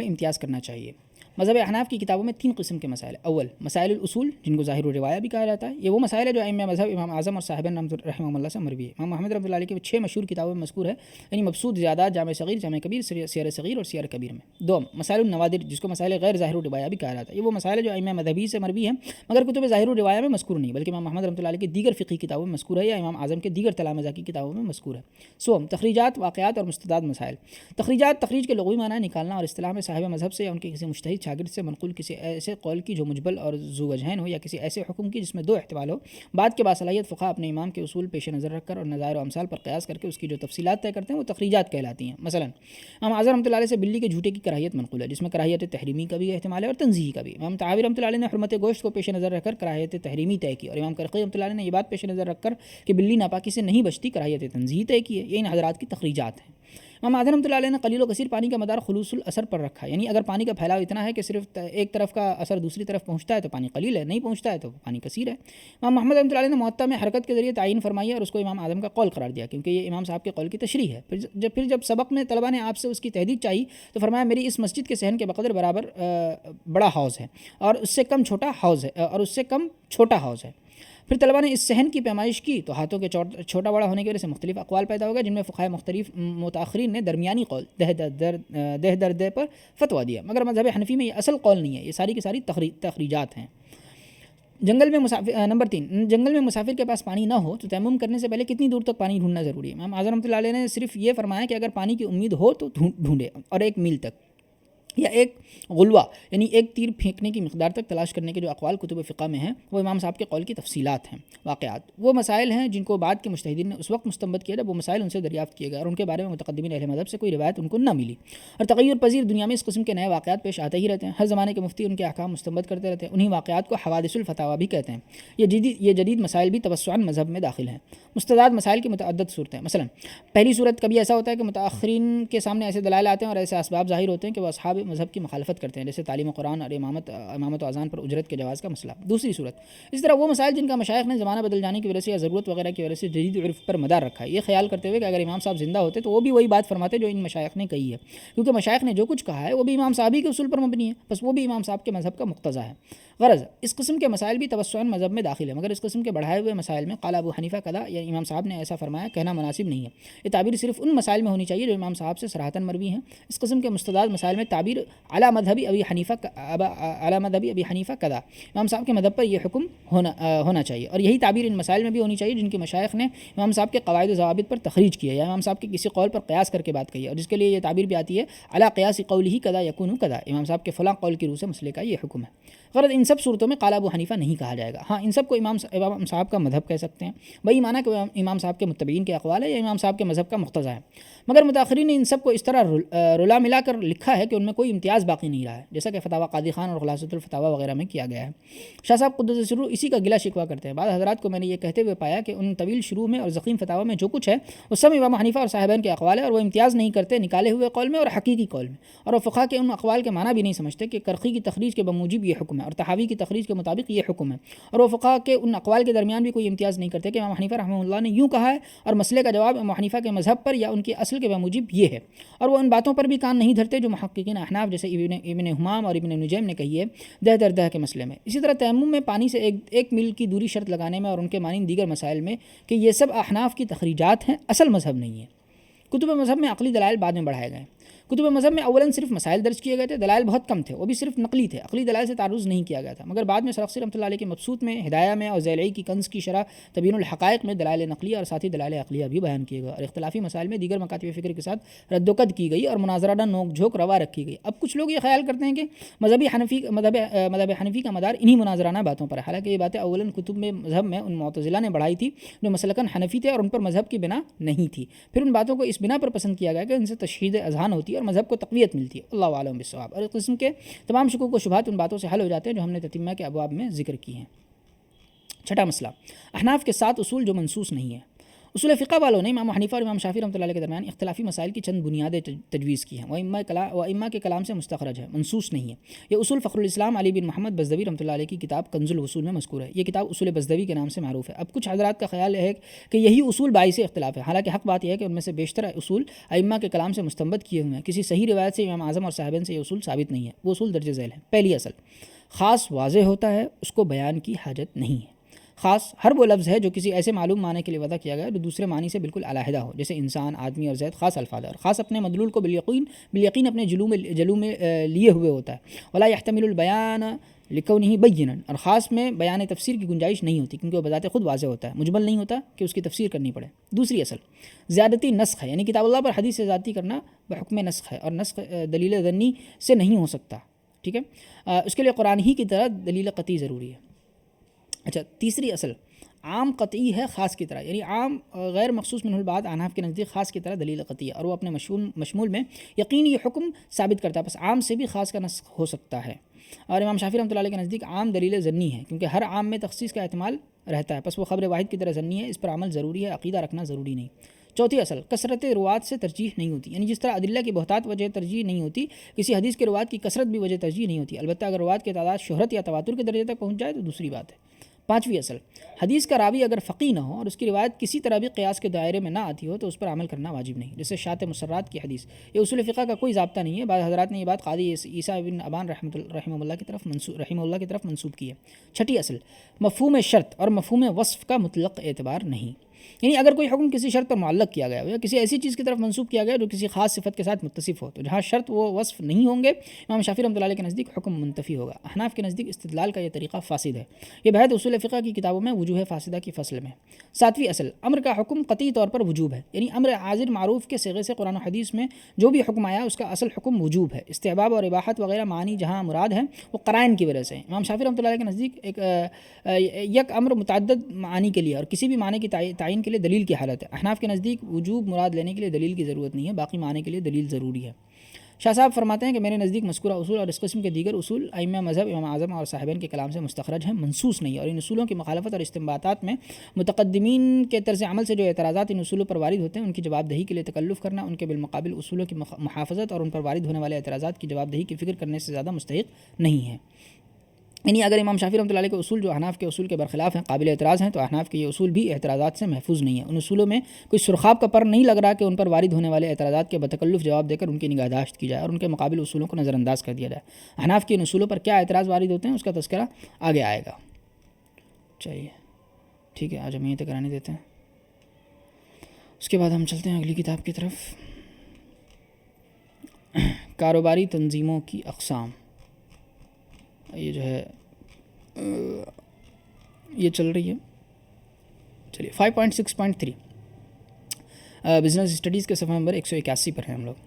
امتیاز کرنا چاہیے. مذہب احناف کی کتابوں میں 3 قسم کے مسائل ہیں۔ اول مسائل الاصول، جن کو ظاہر الروایہ بھی کہا جاتا ہے، یہ وہ مسائل ہے جو ائمہ مذہب امام اعظم اور صاحبین رحمہ اللہ سے مروی ہے۔ امام محمد رحمۃ اللہ علیہ کے 6 مشہور کتابوں میں مذکور ہے، یعنی مبسوط زیادات، جامع صغیر، جامع کبیر، سیر صغیر اور سیر کبیر میں۔ دوم مسائل النوادر، جس کو مسائل غیر ظاہر الروایہ بھی کہا جاتا ہے، یہ وہ مسائل ہے جو ائمہ مذہبی سے مروی ہیں مگر کتب ظاہر الروایہ میں مذکور نہیں، بلکہ امام محمد رحمۃ اللہ علیہ کی دیگر فقہی کتابوں میں مذکور ہے یا امام اعظم کے دیگر تلامذہ کی کتابوں میں مذکور ہے۔ سوم تخریجات، واقعات اور مستندات مسائل۔ تخریجات، تخریج کے لغوی معنی نکالنا اور اصطلاح میں صاحب مذہب سے یا ان کے کسی مجتہد شاگرد سے منقول کسی ایسے قول کی جو مجبل اور ذو وجہین ہو، یا کسی ایسے حکم کی جس میں 2 احتمال ہو، بعد کے باصلاحیت فقہاء اپنے امام کے اصول پیش نظر رکھ کر اور نظائر و امثال پر قیاس کر کے اس کی جو تفصیلات طے کرتے ہیں وہ تخریجات کہلاتی ہیں۔ مثلا امام اعظم رحمۃ اللہ علیہ سے بلی کے جھوٹے کی کراہیت منقول ہے، جس میں کراہیت تحریمی کا بھی احتمال ہے اور تنزیہی کا بھی۔ امام طحاوی رحمۃ اللہ علیہ نے حرمت گوشت کو پیش نظر رکھ کر کراہیت تحریمی طے کی، اور امام کرخی رحمۃ اللہ علیہ نے یہ بات پیش نظر رکھ کر کہ بلی ناپاکی سے نہیں بچتی کراہیت تنزیہی طے کی ہے۔ یہ ان حضرات کی تخریجات ہیں۔ امام اعظم رحمۃ اللہ علیہ نے قلیل و کثیر پانی کا مدار خلوص الاثر پر رکھا ہے، یعنی اگر پانی کا پھیلاؤ اتنا ہے کہ صرف ایک طرف کا اثر دوسری طرف پہنچتا ہے تو پانی قلیل ہے، نہیں پہنچتا ہے تو پانی کثیر ہے۔ امام محمد رحمۃ اللہ علیہ نے موطا میں حرکت کے ذریعے تعین فرمائی اور اس کو امام اعظم کا قول قرار دیا، کیونکہ یہ امام صاحب کے قول کی تشریح ہے۔ پھر جب سبق میں طلبہ نے آپ سے اس کی تحدید چاہی تو فرمایا میری اس مسجد کے صحن کے بقدر برابر بڑا حوض ہے اور اس سے کم چھوٹا حوض ہے۔ پھر طلبہ نے اس صحن کی پیمائش کی تو ہاتھوں کے چھوٹا بڑا ہونے کی وجہ سے مختلف اقوال پیدا ہو گئے، جن میں فقہائے مختلف متاخرین نے درمیانی قول دہ در دہ پر فتویٰ دیا، مگر مذہب حنفی میں یہ اصل قول نہیں ہے، یہ ساری کی ساری تخریجات ہیں۔ نمبر 3، جنگل میں مسافر کے پاس پانی نہ ہو تو تیمم کرنے سے پہلے کتنی دور تک پانی ڈھونڈنا ضروری ہے؟ امام اعظم رحمۃ اللہ علیہ نے صرف یہ فرمایا کہ اگر پانی کی امید ہو تو ڈھونڈے، اور 1 میل تک یا 1 غلوہ یعنی 1 تیر پھینکنے کی مقدار تک تلاش کرنے کے جو اقوال کتب فقہ میں ہیں وہ امام صاحب کے قول کی تفصیلات ہیں۔ واقعات وہ مسائل ہیں جن کو بعد کے مجتہدین نے اس وقت مستنبط کیا جب وہ مسائل ان سے دریافت کیے گئے اور ان کے بارے میں متقدمین اہل مذہب سے کوئی روایت ان کو نہ ملی، اور تغیر پذیر دنیا میں اس قسم کے نئے واقعات پیش آتے ہی رہتے ہیں۔ ہر زمانے کے مفتی ان کے احکام مستنبط کرتے رہتے ہیں، انہی واقعات کو حوادث الفتاوی بھی کہتے ہیں۔ یہ جدید مسائل بھی توسعاً مذہب میں داخل ہیں۔ مستندات مسائل کی متعدد صورتیں، مثلا پہلی صورت کبھی ایسا ہوتا ہے کہ متاخرین کے سامنے ایسے دلائل آتے ہیں اور ایسے اسباب ظاہر ہوتے ہیں کہ وہ اصحاب مذہب کی مخالفت کرتے ہیں، جیسے تعلیم قرآن اور امامت و اذان پر اجرت کے جواز کا مسئلہ۔ دوسری صورت اس طرح وہ مسائل جن کا مشائخ نے زمانہ بدل جانے کی وجہ سے یا ضرورت وغیرہ کی وجہ سے جدید عرف پر مدار رکھا ہے، یہ خیال کرتے ہوئے کہ اگر امام صاحب زندہ ہوتے تو وہ بھی وہی بات فرماتے جو ان مشائخ نے کہی ہے، کیونکہ مشائخ نے جو کچھ کہا ہے وہ بھی امام صاحب ہی کے اصول پر مبنی ہے، بس وہ بھی امام صاحب کے مذہب کا مقتضا ہے۔ غرض اس قسم کے مسائل بھی توسعاً مذہب میں داخل ہیں، مگر اس قسم کے بڑھائے ہوئے مسائل میں قال ابو حنیفہ کذا یا امام صاحب نے ایسا فرمایا کہنا مناسب نہیں ہے۔ یہ تعبیر صرف ان مسائل میں ہونی چاہیے جو امام صاحب سے صراحتاً مروی ہیں۔ اس قسم کے مستندات مسائل میں تعبیر علی مذہبی ابی حنیفہ کذا، امام صاحب کے مذہب پر یہ حکم ہونا چاہیے، اور یہی تعبیر ان مسائل میں بھی ہونی چاہیے جن کے مشائخ نے امام صاحب کے قواعد و ضوابط پر تخریج کیا ہے یا امام صاحب کے کسی قول پر قیاس کر کے بات کہی ہے، اور جس کے لیے یہ تعبیر بھی آتی ہے علی قیاس قولہ کذا یکون کذا، امام صاحب کے فلاں قول کی روح سے مسئلے کا یہ حکم ہے۔ غرض ان سب صورتوں میں قال ابو حنیفہ نہیں کہا جائے گا، ہاں ان سب کو امام صاحب کا مذہب کہہ سکتے ہیں، وہی معنی کہ امام صاحب کے متبعین کے اقوال ہے یا امام صاحب کے مذہب کا مقتضا ہے، مگر متاخرین نے ان سب کو اس طرح رلا ملا کر لکھا ہے کہ ان میں کوئی امتیاز باقی نہیں رہا ہے، جیسا کہ فتاوی قاضی خان اور خلاصۃ الفتاوی وغیرہ میں کیا گیا ہے۔ شاہ صاحب قدس سرور اسی کا گلہ شکوہ کرتے ہیں۔ بعض حضرات کو میں نے یہ کہتے ہوئے پایا کہ ان طویل شروع میں اور ضخیم فتاوی میں جو کچھ ہے وہ سب امام حنیفہ اور صاحبین کے اقوال ہے، اور وہ امتیاز نہیں کرتے نکالے ہوئے قول میں اور حقیقی قول میں، اور وہ فقہ کے ان اقوال کے معنی بھی نہیں سمجھتے کہ کرخی کی تخریج کے بموجب یہ حکم ہے اور طحاوی کی تخریج کے مطابق یہ حکم ہے، اور وہ فقہ کے ان اقوال کے درمیان بھی کوئی امتیاز نہیں کرتے کہ امام حنیفہ رحمہ اللہ نے یوں کہا ہے اور مسئلے کا جواب امام حنیفہ کے مذہب پر یا ان کے اصل کے بموجب یہ ہے، اور وہ ان باتوں پر بھی کان نہیں دھرتے جو محققین احناف جیسے ابن حمام اور ابن نجیم نے کہی ہے دہ در دہ کے مسئلے میں۔ اسی طرح تیمم میں پانی سے ایک میل کی دوری شرط لگانے میں اور ان کے مانند دیگر مسائل میں کہ یہ سب احناف کی تخریجات ہیں، اصل مذہب نہیں ہے۔ کتب مذہب میں عقلی دلائل بعد میں بڑھائے گئے۔ کتب مذہب میں اولاً صرف مسائل درج کیے گئے تھے، دلائل بہت کم تھے، وہ بھی صرف نقلی تھے، عقلی دلائل سے تعرض نہیں کیا گیا تھا، مگر بعد میں سرخسی رحمۃ اللہ علیہ کے مبسوط میں، ہدایہ میں اور ذیلعی کی کنز کی شرح تبیین الحقائق میں دلائل نقلیہ اور ساتھی دلائل عقلیہ بھی بیان کیے گئے، اور اختلافی مسائل میں دیگر مکاتب فکر کے ساتھ رد و قد کی گئی اور مناظرانہ نوک جھوک روا رکھی گئی۔ اب کچھ لوگ یہ خیال کرتے ہیں کہ مذہب حنفی کا مدار انہی مناظرانہ باتوں پر ہے، حالانکہ یہ باتیں اولاً کتب میں مذہب میں ان معتزلہ نے بڑھائی تھی جو مسلکاً حنفی تھے اور ان پر مذہب کی بنا نہیں تھی، پھر ان باتوں کو اس بنا پر پسند کیا گیا کہ ان سے تشہید اذہان ہوتی ہے اور مذہب کو تقویت ملتی ہے، اللہ عالم بالصواب، اور اس قسم کے تمام شکوک و شبہات ان باتوں سے حل ہو جاتے ہیں جو ہم نے تتمہ کے ابواب میں ذکر کی ہیں۔ چھٹا مسئلہ، احناف کے 7 اصول جو منصوص نہیں ہیں۔ اصول فقہ والوں نے امام حنیفہ اور امام شافعی رحمۃ اللہ علیہ کے درمیان اختلافی مسائل کی چند بنیادیں تجویز کی ہیں، وہ ائمہ کے کلام سے مستخرج ہے، منصوص نہیں ہے۔ یہ اصول فخر الاسلام علی بن محمد بزدوی رحمۃ اللہ علیہ کی کتاب کنز الوصول میں مذکور ہے۔ یہ کتاب اصول بزدوی کے نام سے معروف ہے۔ اب کچھ حضرات کا خیال ہے کہ یہی اصول باعث اختلاف ہے، حالانکہ حق بات یہ ہے کہ ان میں سے بیشتر اصول ائمہ کے کلام سے مستنبط کیے ہوئے ہیں۔ کسی صحیح روایت سے امام اعظم اور صاحبین سے یہ اصول ثابت نہیں ہے۔ وہ اصول درج ذیل ہیں۔ پہلی اصل، خاص واضح ہوتا ہے، اس کو بیان کی حاجت نہیں ہے۔ خاص ہر وہ لفظ ہے جو کسی ایسے معلوم معنی کے لیے وضع کیا گیا جو دوسرے معنی سے بالکل علیحدہ ہو، جیسے انسان، آدمی اور زید خاص الفاظ ہے، اور خاص اپنے مدلول کو بالیقین اپنے جلو میں لیے ہوئے ہوتا ہے۔ ولا يحتمل البیان لکونہ بینا، اور خاص میں بیان تفسیر کی گنجائش نہیں ہوتی کیونکہ وہ بذات خود واضح ہوتا ہے، مجمل نہیں ہوتا کہ اس کی تفسیر کرنی پڑے۔ دوسری اصل، زیادتی نسخ ہے، یعنی کتاب اللہ پر حدیث سے زیادتی کرنا بحکم نسخ ہے، اور نسخ دلیل ظنی سے نہیں ہو سکتا، ٹھیک ہے۔ اس کے لیے قرآن ہی کی طرح دلیل قطعی ضروری ہے۔ اچھا، تیسری اصل، عام قطعی ہے خاص کی طرح، یعنی عام غیر مخصوص منہ البعض احناف کے نزدیک خاص کی طرح دلیل قطعی ہے، اور وہ اپنے مشمول میں یقینی یہ حکم ثابت کرتا ہے، بس عام سے بھی خاص کا نسخ ہو سکتا ہے۔ اور امام شافعی رحمۃ اللہ علیہ کے نزدیک عام دلیل ظنی ہے، کیونکہ ہر عام میں تخصیص کا احتمال رہتا ہے، بس وہ خبر واحد کی طرح ظنی ہے، اس پر عمل ضروری ہے، عقیدہ رکھنا ضروری نہیں۔ چوتھی اصل، کثرت روات سے ترجیح نہیں ہوتی، یعنی جس طرح ادلہ کی بہتات وجہ ترجیح نہیں ہوتی، کسی حدیث کے روات کی کثرت بھی وجہ ترجیح نہیں ہوتی، البتہ اگر روات کی تعداد شہرت یا تواتر کے درجے تک پہنچ جائے تو دوسری بات ہے۔ پانچویں اصل، حدیث کا راوی اگر فقیہ نہ ہو اور اس کی روایت کسی طرح بھی قیاس کے دائرے میں نہ آتی ہو تو اس پر عمل کرنا واجب نہیں، جیسے شات مسرات کی حدیث۔ یہ اصول فقہ کا کوئی ضابطہ نہیں ہے، بعض حضرات نے یہ بات قاضی عیسیٰ بن ابان رحمہ اللہ کی طرف منسوب کی ہے۔ چھٹی اصل، مفہوم شرط اور مفہوم وصف کا مطلق اعتبار نہیں، یعنی اگر کوئی حکم کسی شرط پر معلق کیا گیا ہو یا کسی ایسی چیز کی طرف منسوب کیا گیا جو کسی خاص صفت کے ساتھ متصف ہو، تو جہاں شرط و وصف نہیں ہوں گے امام شافعی رحمۃ اللہ علیہ کے نزدیک حکم منتفی ہوگا۔ احناف کے نزدیک استدلال کا یہ طریقہ فاسد ہے، یہ بحث اصول فقہ کی کتابوں میں وجوہ فاسدہ کی فصل میں۔ ساتویں اصل، امر کا حکم قطعی طور پر وجوب ہے، یعنی امر عاجل معروف کے صیغے سے قرآن و حدیث میں جو بھی حکم آیا اس کا اصل حکم وجوب ہے۔ استحباب اور اباحت وغیرہ معنی جہاں مراد ہیں وہ قرائن کی وجہ سے ہیں۔ امام شافعی رحمۃ اللہ علیہ کے نزدیک یک امر متعدد معنی کے لیے اور کسی بھی معنی کی تعین کے لیے دلیل کی حالت ہے۔ احناف کے نزدیک وجوب مراد لینے کے لیے دلیل کی ضرورت نہیں ہے، باقی معنی کے لیے دلیل ضروری ہے۔ شاہ صاحب فرماتے ہیں کہ میرے نزدیک مذکورہ اصول اور اس قسم کے دیگر اصول ائمہ مذہب امام اعظم اور صاحبین کے کلام سے مستخرج ہیں، منصوص نہیں، اور ان اصولوں کی مخالفت اور استنباطات میں متقدمین کے طرز عمل سے جو اعتراضات ان اصولوں پر وارد ہوتے ہیں ان کی جواب دہی کے لیے تکلف کرنا ان کے بالمقابل اصولوں کی محافظت اور ان پر وارد ہونے والے اعتراضات کی جواب دہی کی فکر کرنے سے زیادہ مستحق نہیں ہے۔ یعنی اگر امام شافعی رحمۃ اللہ علیہ کے اصول جو احناف کے اصول کے برخلاف ہیں قابل اعتراض ہیں تو احناف کے یہ اصول بھی اعتراضات سے محفوظ نہیں ہیں۔ ان اصولوں میں کوئی سرخاب کا پر نہیں لگ رہا کہ ان پر وارد ہونے والے اعتراضات کے بتکلف جواب دے کر ان کی نگہداشت کی جائے اور ان کے مقابل اصولوں کو نظر انداز کر دیا جائے۔ احناف کے ان اصولوں پر کیا اعتراض وارد ہوتے ہیں اس کا تذکرہ آگے آئے گا۔ چلیے ٹھیک ہے، آج ہم یہیں تک کرانے دیتے ہیں، اس کے بعد ہم چلتے ہیں اگلی کتاب کی طرف۔ کاروباری تنظیموں کی اقسام، یہ جو ہے یہ چل رہی ہے، چلیے 5.6.3 بزنس اسٹڈیز کے صفحہ نمبر 181 پر ہیں ہم لوگ۔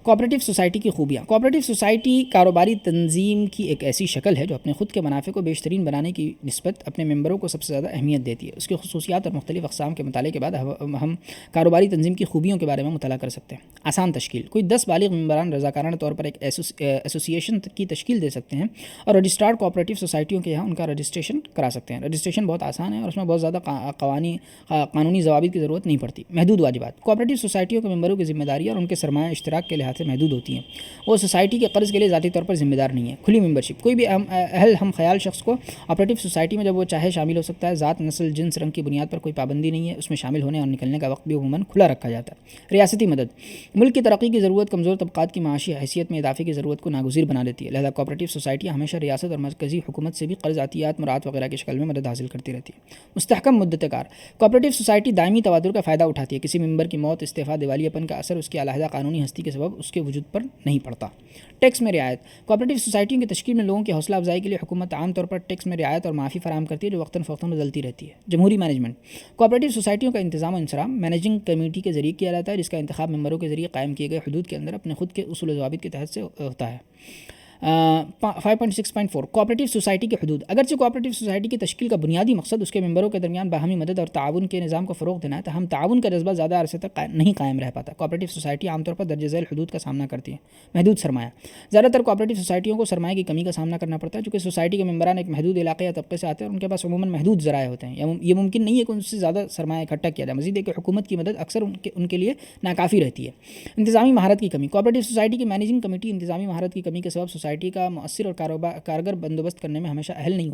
کوآپریٹو سوسائٹی کی خوبیاں۔ کوآپریٹو سوسائٹی کاروباری تنظیم کی ایک ایسی شکل ہے جو اپنے خود کے منافع کو بیشترین بنانے کی نسبت اپنے ممبروں کو سب سے زیادہ اہمیت دیتی ہے۔ اس کی خصوصیات اور مختلف اقسام کے مطالعے کے بعد ہم کاروباری تنظیم کی خوبیوں کے بارے میں مطالعہ کر سکتے ہیں۔ آسان تشکیل، کوئی 10 بالغ ممبران رضاکارانہ طور پر ایک ایسوسی ایشن کی تشکیل دے سکتے ہیں اور رجسٹرارڈ کوآپریٹو سوسائٹیوں کے یہاں ان کا رجسٹریشن کرا سکتے ہیں۔ رجسٹریشن بہت آسان ہے اور اس میں بہت زیادہ قانونی ضوابط کی ضرورت نہیں پڑتی۔ محدود واجبات، کوآپریٹو سوسائٹیوں کے ممبروں کی ذمہ داریاں اور ان کے سرمایہ اشتراک کے لحاظ سے محدود ہوتی ہیں، وہ سوسائٹی کے قرض کے لیے ذاتی طور پر ذمہ دار نہیں ہے۔ کھلی ممبرشپ، کوئی بھی اہل ہم خیال شخص کو آپریٹو سوسائٹی میں جب وہ چاہے شامل ہو سکتا ہے، ذات، نسل، جنس، رنگ کی بنیاد پر کوئی پابندی نہیں ہے، اس میں شامل ہونے اور نکلنے کا وقت بھی عموماً کھلا رکھا جاتا ہے۔ ریاستی مدد، ملک کی ترقی کی ضرورت کمزور طبقات کی معاشی حیثیت میں اضافے کی ضرورت کو ناگزیر بنا دیتی ہے، لہذا کوآپریٹو سوسائٹیاں ہمیشہ ریاست اور مرکزی حکومت سے بھی قرض، عطیات، مراعات وغیرہ کی شکل میں مدد حاصل کرتی رہتی ہے۔ مستحکم مدت کار، کوآپریٹو سوسائٹی دائمی تواتر کا فائدہ اٹھاتی ہے، کسی ممبر کی موت، استعفا، دیوالیہ پن کا اثر اس کی علیحدہ قانونی ہستی کے سبب اس کے وجود پر نہیں پڑتا۔ ٹیکس میں رعایت، کوآپریٹو سوسائٹیوں کی تشکیل میں لوگوں کی حوصلہ افزائی کے لیے حکومت عام طور پر ٹیکس میں رعایت اور معافی فراہم کرتی ہے جو وقتاً فوقتاً بدلتی رہتی ہے۔ جمہوری مینجمنٹ، کوآپریٹو سوسائٹیوں کا انتظام و انصرام مینیجنگ کمیٹی کے ذریعے کیا جاتا ہے جس کا انتخاب ممبروں کے ذریعے قائم کیے گئے حدود کے اندر اپنے خود کے اصول و ضوابط کے تحت سے ہوتا ہے۔ 5.6.4 کوآپریٹیو سوسائٹی کے حدود. اگرچہ کوآپریٹیو سوسائٹی کی تشکیل کا بنیادی مقصد اس کے ممبروں کے درمیان باہمی مدد اور تعاون کے نظام کو فروغ دینا ہے، تاہم تعاون کا جذبہ زیادہ عرصے تک نہیں قائم رہ پاتا. کوآپریٹیو سوسائٹی عام طور پر درج ذیل حدود کا سامنا کرتی ہے. محدود سرمایہ. زیادہ تر کوآپریٹیو سوسائٹیوں کو سرمایہ کی کمی کا سامنا کرنا پڑتا ہے، چونکہ سوسائٹی کے ممبران ایک محدود علاقے یا طبقے سے آتے ہیں اور ان کے پاس عموماً محدود ذرائع ہوتے ہیں. یہ ممکن نہیں ہے کہ ان سے زیادہ سرمایہ اکٹھا کیا جائے. مزید ہے کہ حکومت کی مدد اکثر ان کے لیے ناکافی رہتی ہے. انتظامی مہارت کی کمی. کوآپریٹیو سوسائٹی کی مینیجنگ کمیٹی انتظامی مہارت کی کمی کے سبب سوسائٹی کا مؤثر اور کارگر بندوبست کرنے میں ہمیشہ اہل نہیں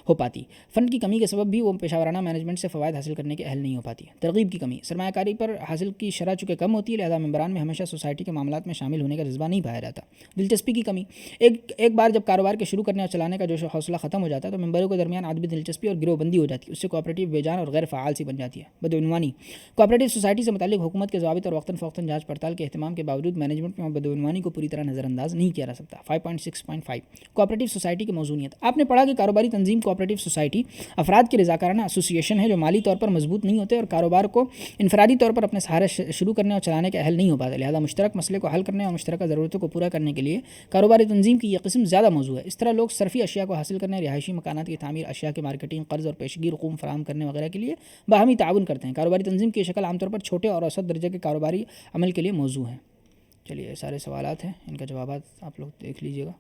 ہو پاتی. فنڈ کی کمی کے سبب بھی وہ پیشہ ورانہ مینجمنٹ سے فوائد حاصل کرنے کے اہل نہیں ہو پاتی. ترغیب کی کمی. سرمایہ کاری پر حاصل کی شرح چونکہ کم ہوتی ہے، لہذا ممبران میں ہمیشہ سوسائٹی کے معاملات میں شامل ہونے کا جذبہ نہیں پایا جاتا. دلچسپی کی کمی. ایک بار جب کاروبار کے شروع کرنے اور چلانے کا جوش و حوصلہ ختم ہو جاتا ہے تو ممبروں کے درمیان عدم دلچسپی اور گروہ بندی ہو جاتی ہے. اس سے کوآپریٹیو بے جان اور غیر فعال سی بن جاتی ہے. بدعنوانی. کوآپریٹیو سوسائٹی سے متعلق حکومت کے ضوابط اور وقتاً فوقتاً جانچ پڑتال کے اہتمام کے باوجود مینجمنٹ میں بدعنوانی کو پوری طرح نظر انداز نہیں کیا جا سکتا. 5.6.5 کوآپریٹیو سوسائٹی کی موزونیت. آپ نے پڑھا کہ کاروباری تنظیم کوآپریٹیو سوسائٹی افراد کی رضاکارانہ ایسوسی ایشن ہے جو مالی طور پر مضبوط نہیں ہوتے اور کاروبار کو انفرادی طور پر اپنے سہارے شروع کرنے اور چلانے کے اہل نہیں ہو پاتے. لہذا مشترک مسئلے کو حل کرنے اور مشترکہ ضرورتوں کو پورا کرنے کے لیے کاروباری تنظیم کی یہ قسم زیادہ موزوں ہے. اس طرح لوگ صرفی اشیاء کو حاصل کرنے، رہائشی مکانات کی تعمیر، اشیاء کی مارکیٹنگ، قرض اور پیشگی رقوم فراہم کرنے وغیرہ کے لیے باہمی تعاون کرتے ہیں. کاروباری تنظیم کی شکل عام طور پر چھوٹے اور اوسط درجے کے کاروباری عمل کے لیے موزوں ہے. چلیے، سارے سوالات ہیں، ان کا جوابات آپ لوگ دیکھ لیجیے گا.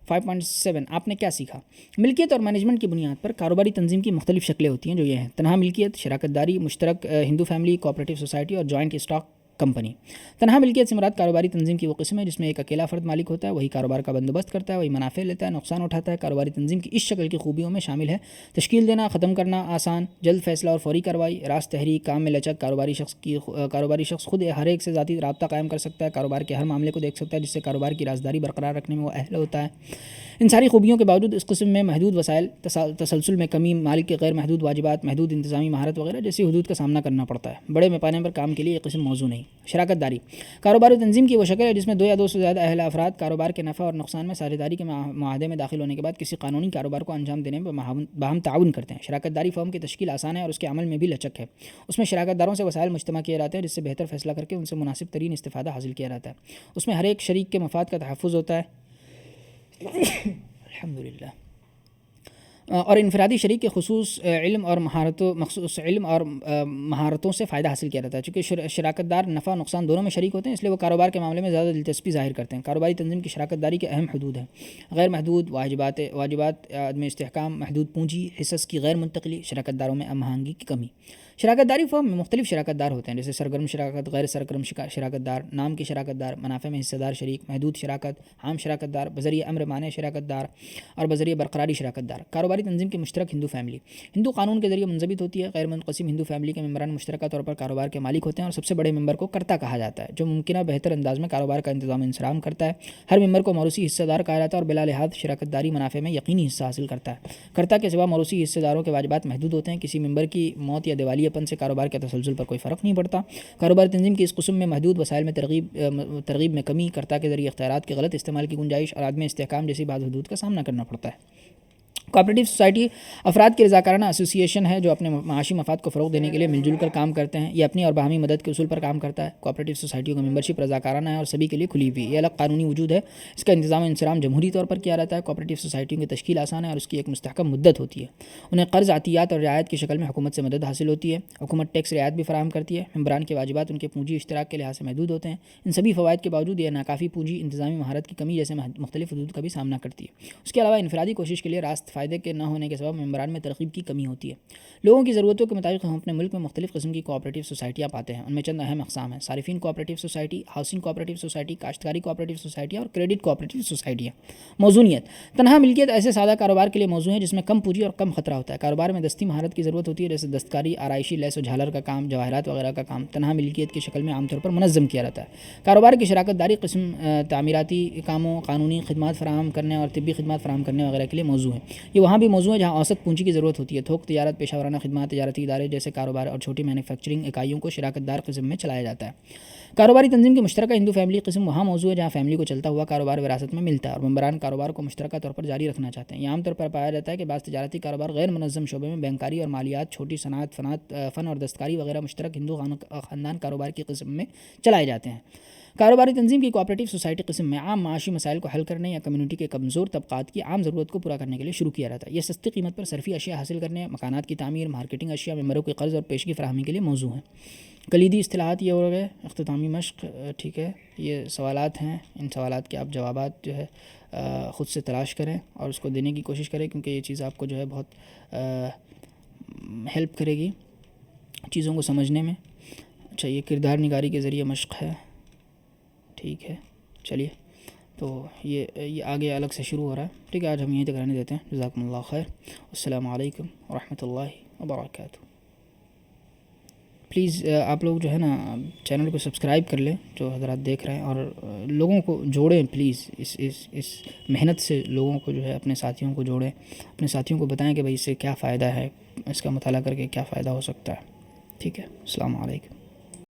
5.7 آپ نے کیا سیکھا؟ ملکیت اور مینجمنٹ کی بنیاد پر کاروباری تنظیم کی مختلف شکلیں ہوتی ہیں جو یہ ہیں: تنہا ملکیت، شراکت داری، مشترک ہندو فیملی، کوآپریٹیو سوسائٹی اور جوائنٹ اسٹاک کمپنی. تنہا ملکیت سے مراد کاروباری تنظیم کی وہ قسم ہے جس میں ایک اکیلا فرد مالک ہوتا ہے، وہی کاروبار کا بندوبست کرتا ہے، وہی منافع لیتا ہے، نقصان اٹھاتا ہے. کاروباری تنظیم کی اس شکل کی خوبیوں میں شامل ہے: تشکیل دینا، ختم کرنا آسان، جلد فیصلہ اور فوری کارروائی، راست تحریک، کام میں لچک. کاروباری شخص خود ہر ایک سے ذاتی رابطہ قائم کر سکتا ہے، کاروبار کے ہر معاملے کو دیکھ سکتا ہے، جس سے کاروبار کی رازداری برقرار رکھنے میں وہ اہل ہوتا ہے. ان ساری خوبیوں کے باوجود اس قسم میں محدود وسائل، تسلسل میں کمی، مالک کے غیر محدود واجبات، محدود انتظامی مہارت وغیرہ جیسی حدود کا سامنا کرنا پڑتا ہے. بڑے پیمانے پر کام کے لیے یہ قسم موزوں نہیں. شراکت داری کاروباری تنظیم کی وہ شکل ہے جس میں دو یا دو سے زیادہ اہل افراد کاروبار کے نفع اور نقصان میں ساجھیداری کے معاہدے میں داخل ہونے کے بعد کسی قانونی کاروبار کو انجام دینے میں باہم تعاون کرتے ہیں. شراکت داری فرم کی تشکیل آسان ہے اور اس کے عمل میں بھی لچک ہے. اس میں شراکت داروں سے وسائل مجتمع کیے جاتے ہیں جس سے بہتر فیصلہ کر کے ان سے مناسب ترین استفادہ حاصل کیا جاتا ہے. اس میں ہر ایک شریک کے مفاد کا تحفظ ہوتا ہے الحمدللہ، اور انفرادی شریک کے مخصوص علم اور مہارتوں سے فائدہ حاصل کیا جاتا ہے. چونکہ شراکت دار نفع و نقصان دونوں میں شریک ہوتے ہیں، اس لیے وہ کاروبار کے معاملے میں زیادہ دلچسپی ظاہر کرتے ہیں. کاروباری تنظیم کی شراکت داری کے اہم حدود ہیں: غیر محدود واجبات، عدم استحکام، محدود پونجی، حصص کی غیر منتقلی، شراکت داروں میں ہم آہنگی کی کمی. شراکت داری فرم میں مختلف شراکت دار ہوتے ہیں، جیسے سرگرم شراکت، غیر سرگرم شراکت دار، نام کی شراکت دار، منافع میں حصہ دار شریک، محدود شراکت، عام شراکت دار، بذریعہ امر مانع شراکت دار اور بذریعہ برقراری شراکت دار. کاروباری تنظیم کی مشترک ہندو فیملی ہندو قانون کے ذریعے منضبط ہوتی ہے. غیر منقسم ہندو فیملی کے ممبران مشترکہ طور پر کاروبار کے مالک ہوتے ہیں اور سب سے بڑے ممبر کو کرتا کہا جاتا ہے، جو ممکنہ بہتر انداز میں کاروبار کا انتظام انصرام کرتا ہے. ہر ممبر کو موروثی حصہ دار کہا جاتا ہے اور بلا لحاظ شراکت داری منافع میں یقینی حصہ حاصل کرتا ہے. کرتا کے سوا موروثی حصہ داروں کے واجبات محدود ہوتے ہیں. کسی ممبر کی موت یا دیوالیہ پن سے کاروبار کے تسلسل پر کوئی فرق نہیں پڑتا. کاروباری تنظیم کی اس قسم میں محدود وسائل میں ترغیب میں کمی، کرتا کے ذریعے اختیارات کے غلط استعمال کی گنجائش اور عدم استحکام جیسی بعض حدود کا سامنا کرنا پڑتا ہے. کوآپریٹیو سوسائٹی افراد کی رضاکارانہ ایسوسی ایشن ہے جو اپنے معاشی مفاد کو فروغ دینے کے لیے مل جل کر کام کرتے ہیں. یہ اپنی اور باہمی مدد کے اصول پر کام کرتا ہے. کوآپریٹیو سوسائٹیوں کا ممبرشپ رضاکارانہ ہے اور سبھی کے لیے کھلی ہوئی ہے. یہ الگ قانونی وجود ہے. اس کا انتظام و انصرام جمہوری طور پر کیا جاتا ہے. کوآپریٹیو سوسائٹیوں کی تشکیل آسان ہے اور اس کی ایک مستحکم مدت ہوتی ہے. انہیں قرض، عطیات اور رعایت کی شکل میں حکومت سے مدد حاصل ہوتی ہے. حکومت ٹیکس رعایت بھی فراہم کرتی ہے. ممبران کے واجبات ان کے پونجی اشتراک کے لحاظ سے محدود ہوتے ہیں. ان سبھی فوائد کے باوجود یہ ناکافی پونجی، انتظامی مہارت کی کمی جیسے مختلف حدود کا بھی سامنا کرتی ہے. اس کے علاوہ انفرادی کوشش کے لیے راست فائدے کے نہ ہونے کے سبب ممبران میں ترغیب کی کمی ہوتی ہے. لوگوں کی ضرورتوں کے مطابق ہم اپنے ملک میں مختلف قسم کی کوآپریٹیو سوسائٹیاں پاتے ہیں. ان میں چند اہم اقسام ہیں: صارفین cooperative society, housing cooperative society, کاشتکاری کوآپریٹیو سوسائٹیاں اور کریڈٹ کوآپریٹیو سوسائٹیاں. موزونیت تنہا ملکیت ایسے سادہ کاروبار کے لیے موزوں ہے جس میں کم پونجی اور کم خطرہ ہوتا ہے. کاروبار میں دستی مہارت کی ضرورت ہوتی ہے، جیسے دستکاری، آرائشی، لیس و جھالر کا کام، جواہرات وغیرہ کا کام تنہا ملکیت کی شکل میں عام طور پر منظم کیا جاتا ہے. کاروبار کی شراکت داری قسم تعمیراتی کاموں، قانونی خدمات فراہم کرنے اور طبی خدمات فراہم کرنے وغیرہ کے لیے موزوں ہے. یہ وہاں بھی موزوں ہے جہاں اوسط پونجی کی ضرورت ہوتی ہے. تھوک تجارت، پیشہ ورانہ خدمات، تجارتی ادارے جیسے کاروبار اور چھوٹی مینوفیکچرنگ اکائیوں کو شراکت دار قسم میں چلایا جاتا ہے. کاروباری تنظیم کی مشترکہ ہندو فیملی قسم وہاں موزوں ہے جہاں فیملی کو چلتا ہوا کاروبار وراثت میں ملتا ہے اور ممبران کاروبار کو مشترکہ طور پر جاری رکھنا چاہتے ہیں. یہ عام طور پر پایا جاتا ہے کہ بعض تجارتی کاروبار غیر منظم شعبے میں بینکاری اور مالیات، چھوٹی صنعت، فن اور دستکاری وغیرہ مشترک ہندو خاندان کاروبار کی قسم میں چلائے جاتے ہیں. کاروباری تنظیم کی کوآپریٹیو سوسائٹی قسم میں عام معاشی مسائل کو حل کرنے یا کمیونٹی کے کمزور طبقات کی عام ضرورت کو پورا کرنے کے لیے شروع کیا جاتا ہے. یہ سستی قیمت پر صرفی اشیاء حاصل کرنے، مکانات کی تعمیر، مارکیٹنگ اشیاء، ممبروں کے قرض اور پیشگی فراہمی کے لیے موضوع ہیں. کلیدی اصطلاحات یہ ہو گئے. اختتامی مشق، ٹھیک ہے، یہ سوالات ہیں. ان سوالات کے آپ جوابات جو ہے خود سے تلاش کریں اور اس کو دینے کی کوشش کریں، کیونکہ یہ چیز آپ کو جو ہے بہت ہیلپ کرے گی چیزوں کو سمجھنے میں. اچھا، یہ کردار نگاری کے ذریعے مشق ہے. ٹھیک ہے، چلیے، تو یہ آگے الگ سے شروع ہو رہا ہے. ٹھیک ہے، آج ہم یہیں تک رہنے دیتے ہیں. جزاکم اللہ خیر. السلام علیکم ورحمۃ اللہ وبرکاتہ. پلیز آپ لوگ جو ہے نا چینل کو سبسکرائب کر لیں جو حضرات دیکھ رہے ہیں، اور لوگوں کو جوڑیں پلیز. اس محنت سے لوگوں کو جو ہے اپنے ساتھیوں کو جوڑیں، اپنے ساتھیوں کو بتائیں کہ بھائی اس سے کیا فائدہ ہے، اس کا مطالعہ کر کے کیا فائدہ ہو سکتا ہے. ٹھیک ہے، السلام علیکم.